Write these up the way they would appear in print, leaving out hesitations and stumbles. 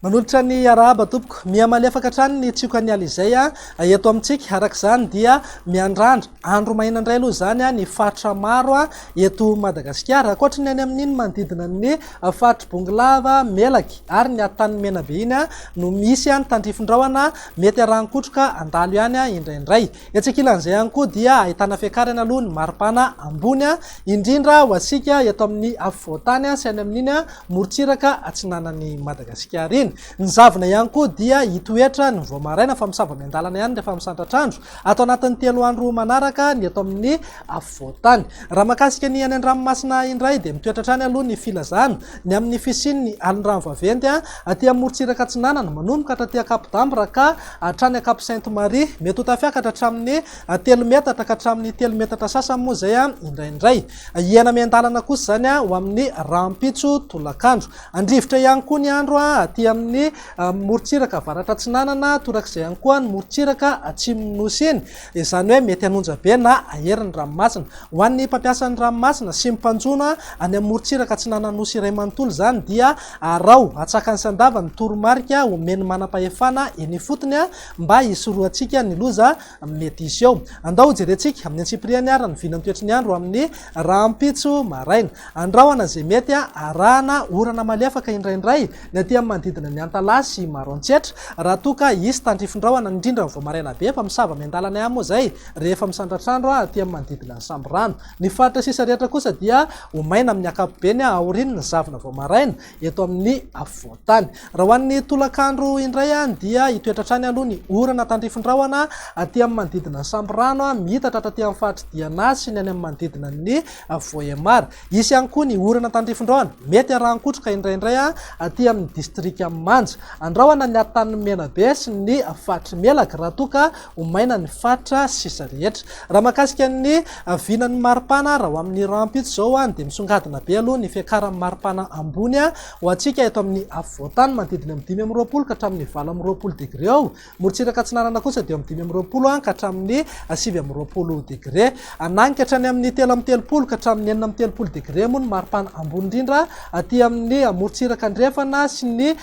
Manolotra ny arahaba tompoko, mihamalefaka hatrany ny tsikany izay eto amintsika. Arak'izany dia miandrandra andro maina indray aloha zany ny fatra maro eto Madagasikara, ankoatra ny any amin'iny manodidina ny fatra Bongolava, Melaky ary ny Tany Menabe iny no misy ny tandrifin-drahona mety harankotroka andalo ihany indraindray. Etsekilan'izay ihany koa dia ahitana fiakarana aloha ny maripana ambony indrindra ho asika eto amin'ny afovoantany sy any amin'iny morontsiraka atsinanan'ny Madagasikara iny. Ny zavona ihany koa dia hitoetra ny voamaraina fa misava miandalana ihany rehefa misandratrandro atao anatin'ny 3 andro manaraka ny eto amin'ny afovoantany. Raha makasika ny any an-dranomasina indray dia mitoetra trany aloha ny filazana ny amin'ny fisian'ny alin-drano vaventy aty morontsiraka atsinanana manomboka hatraty Cap d'Ambre ka hatrany Cap Sainte-Marie, mety ho tafiakatra hatramin'ny 3 metatra ka hatramin'ny 3 metatra sasany moa zay indraindray. Iana miandalana kosa zany ho amin'ny rampitso tolakandro. Andrivotra ihany koa ny andro aty amin'ny morontsiraka avaratra atsinanana torak'izay ihany koa ny morontsiraka atsimon'Nosy iny, izany hoe mety hanonja be na aherin'ny ranomasina. Ho an'ny mpampiasa ny ranomasina sy mpanjono any amin'ny morontsiraka atsinanan'Nosy iray manontolo zany dia arao atsakany sy andava ny toromarika omeny manam-pahefana eny fotony mba hisoroantsika ny loza mety isy eo. Andao jerentsika amin'ny antsipiriany ary ny vinany toetry ny andro amin'ny rampitso maraina. Andrahoana zay mety arahana orana malefaka indraindray ny aty amin'ny manodidina ny Antalasy maro antsetra raha toka isy tandrifin-drahona indrindra ny voamaraina be fa misava miandalana ihany moa zay rehefa misandratrandro aty amin'ny manodidina ny Samborano. Ny faritra sisa rehetra kosa dia ho maina amin'ny ankapobeny aoriany ny zavona voamaraina eto amin'ny afovoantany. Raha ho an'ny tolakandro indray dia hitoetra trany aloha ny orana tandrifin-drahona aty amin'ny manodidina ny Samborano mihitatra atraty amin'ny faritra Diana sy ny any amin'ny manodidina ny Vohemar. Isy ihany koa ny orana tandrifin-drahona mety harankotroka indraindray aty amin'ny distrika Manja. Andrahoana ny Tany Menabe sy ny fatra Melaky raha toka ho maina ny fatra sisa rehetra. Raha makasika ny vinan'ny maripana raha ho amin'ny rampitso zao dia misongadina be aloha ny fiakaran'ny maripana ambony ho antsika eto amin'ny afovoantany manodidina amin'ny 520 ka hatramin'ny 420 degré eo. Morontsiraka atsinanana kosa dia amin'ny 520 ka hatramin'ny 720 degré. Ananika hatrany amin'ny 330 ka hatramin'ny 430 degré moa ny maripana ambony indrindra aty amin'ny morontsiraka andrefana sy ny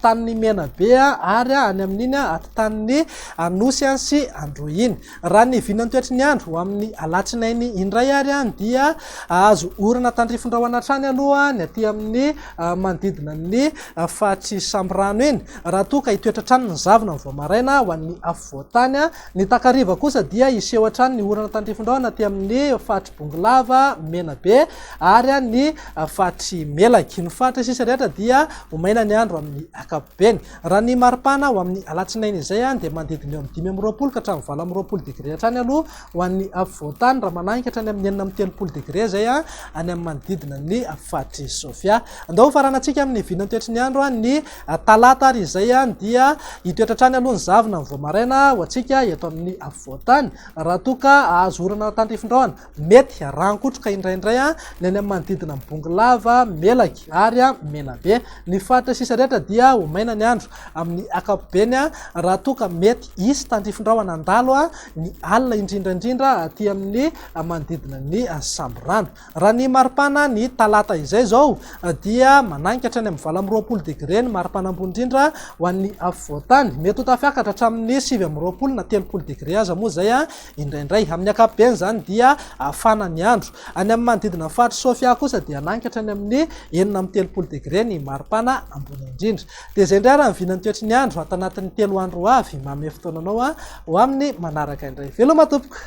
Tany Menabe ary any amin'iny Tany Nosy sy Androiny. Raha ny vinany toetry ny andro amin'ny alatsinainy indray ary dia azo orana tandrifin-drahona trany aloha ny aty amin'ny manodidina ny fahatry Samborano iny raha toka hitoetra trany ny zavona ny voamaraina ho an'ny afovoantany. Ny takariva kosa dia hiseho trany ny orana tandrifin-drahona aty amin'ny fahatry Bongolava, Menabe ary ny fahatry Melaky. Ny faritra sisa rehetra dia ho maina ny andro amin'ny ankapobeny. Raha ny maripana ho amin'ny alatsinainy izay dia manodidina eo amin'ny 520 ka hatramin'ny 420 degré hatrany aloha ho an'ny afovoantany. Raha mananika hatrany amin'ny 430 degré zay any amin'ny manodidina ny fahatry Sofia. Andao faranantsika amin'ny vinany toetry ny andro ny talata ary izay dia hitoetra trany aloha ny zavona ny voamaraina ho antsika eto amin'ny afovoantany raha toka azo orana tandrifin-drahona mety harankotroka indraindray ny any amin'ny manodidina ny Bongolava, Melaky ary Menabe. Ny faritra sisa rehetra dia ho maina ny andro amin'ny ankapobeny raha toka mety isy tandrifin-drahona andalo ny alina indrindraindrindra aty amin'ny manodidina ny Samborano. Raha ny maripana ny talata izay zao dia mananika hatrany amin'ny 420 degré ny maripana ambony indrindra ho an'ny afovoantany, mety ho tafiakatra hatramin'ny 720 na 30 degré aza moa zay indraindray. Amin'ny ankapobeny zany dia afana ny andro. Any amin'ny manodidina faritra Sofia kosa dia ananika hatrany amin'ny 430 degré ny maripana ambony indrindra. Dia zay indray raha ny vinany toetry ny andro atao anatin'ny 3 andro avy manome fotoananao ho amin'ny manaraka indray. Veloma tompoko.